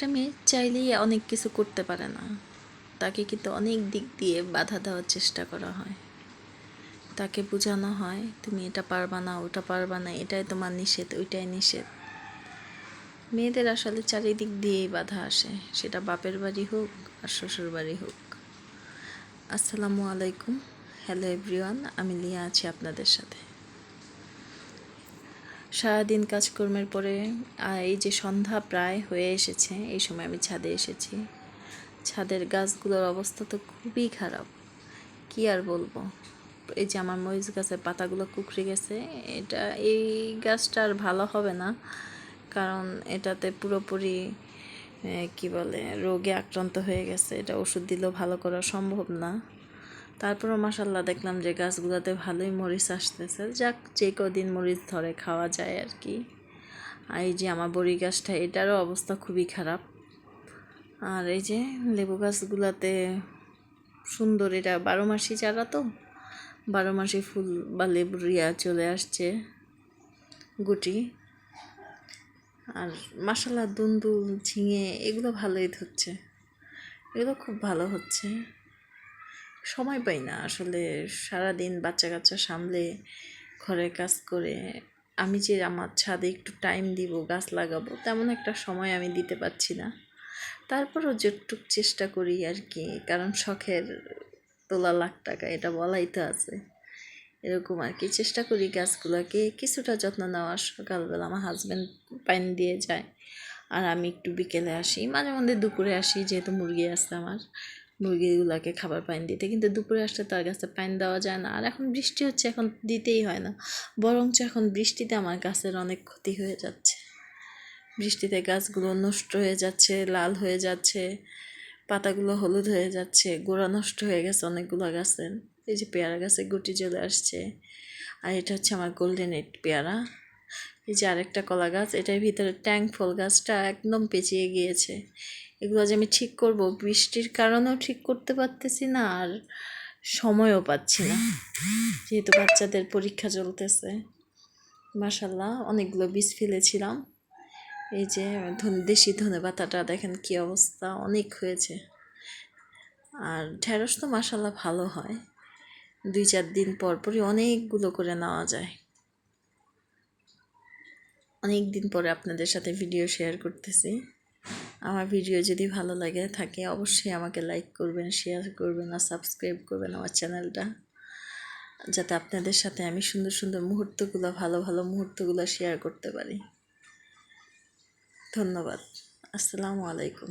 একটা মেয়ে চাইলেই অনেক কিছু করতে পারে না, তাকে কিন্তু অনেক দিক দিয়ে বাধা দেওয়ার চেষ্টা করা হয়। তাকে বোঝানো হয় তুমি এটা পারবা না, ওটা পারবা না, এটাই তোমার নিষেধ, ওইটাই নিষেধ। মেয়েদের আসলে চারিদিক দিয়েই বাধা আসে, সেটা বাপের বাড়ি হোক আর শ্বশুর বাড়ি হোক। আসসালামু আলাইকুম, হ্যালো এভরিওয়ান, আমি লিয়া আছি আপনাদের সাথে। সারাদিন কাজকর্মের পরে এই যে সন্ধ্যা প্রায় হয়ে এসেছে, এই সময় আমি ছাদে এসেছি। ছাদের গাছগুলোর অবস্থা তো খুবই খারাপ, কি আর বলবো। এই যে আমার মরিচ গাছের পাতাগুলো কুকড়ে গেছে, এই গাছটা আর ভালো হবে না, কারণ এটাতে পুরোপুরি কি বলে রোগে আক্রান্ত হয়ে গেছে। এটা ওষুধ দিলেও ভালো করা সম্ভব না। তারপরও মাশাল্লাহ দেখলাম যে গাছগুলোতে ভালোই মরিচ আসতেছে। যাক, যে কদিন মরিচ ধরে খাওয়া যায় আর কি। আর এই যে আমার বড়ি গাছটা, এটারও অবস্থা খুবই খারাপ। আর এই যে লেবু গাছগুলোতে সুন্দর, এটা 12 মাসি চারা, তো 12 মাসি ফুল বা লেবুর চলে আসছে গুটি। আর মাশাল্লাহ দুন্দুল, ঝিঙে এগুলো ভালোই ধরছে, এগুলো খুব ভালো হচ্ছে। সময় পাই না আসলে, সারাদিন বাচ্চা কাচ্চা সামলে ঘরের কাজ করে আমি যে আমার ছাদে একটু টাইম দিব, গাছ লাগাবো, তেমন একটা সময় আমি দিতে পারছি না। তারপরও যেটুক চেষ্টা করি আর কি, কারণ শখের তোলা লাখ টাকা, এটা বলাই তো আছে। এরকম আর কি চেষ্টা করি গাছগুলোকে কিছুটা যত্ন নেওয়ার। সকালবেলা আমার হাজব্যান্ড পানি দিয়ে যায়, আর আমি একটু বিকেলে আসি, মাঝে মধ্যে দুপুরে আসি, যেহেতু মুরগি আছে আমার, মুরগিগুলোকে খাবার পানি দিতে। কিন্তু দুপুরে আসলে তার গাছে পানি দেওয়া যায় না, আর এখন বৃষ্টি হচ্ছে, এখন দিতেই হয় না। বরঞ্চ এখন বৃষ্টিতে আমার গাছের অনেক ক্ষতি হয়ে যাচ্ছে। বৃষ্টিতে গাছগুলো নষ্ট হয়ে যাচ্ছে, লাল হয়ে যাচ্ছে, পাতাগুলো হলুদ হয়ে যাচ্ছে, গোড়া নষ্ট হয়ে গেছে অনেকগুলো গাছের। এই যে পেয়ারা গাছে গুটি চলে আসছে, আর এটা হচ্ছে আমার গোল্ডেন এইট পেয়ারা। এই যে আরেকটা কলা গাছ, এটার ভিতরে ট্যাঙ্ক ফল গাছটা একদম পেঁচিয়ে গিয়েছে। এগুলো যে আমি ঠিক করব, বৃষ্টির কারণেও ঠিক করতে পারতেছি না, আর সময়ও পাচ্ছি না, যেহেতু বাচ্চাদের পরীক্ষা চলতেছে। মাশাল্লাহ অনেকগুলো বীজ ফেলেছিলাম। এই যে দেশি ধনেপাতাটা দেখেন কি অবস্থা, অনেক হয়েছে। আর ঢেঁড়স তো মাশাল্লাহ ভালো হয়, 2-4 দিন পর পরই অনেকগুলো করে নেওয়া যায়। অনেক দিন পরে আপনাদের সাথে ভিডিও শেয়ার করতেছি। আমার ভিডিও যদি ভালো লাগে থাকে, অবশ্যই আমাকে লাইক করবেন, শেয়ার করবেন, আর সাবস্ক্রাইব করবেন আমার চ্যানেলটা, যাতে আপনাদের সাথে আমি সুন্দর সুন্দর মুহূর্তগুলো, ভালো ভালো মুহূর্তগুলো শেয়ার করতে পারি। ধন্যবাদ। আসসালামু আলাইকুম।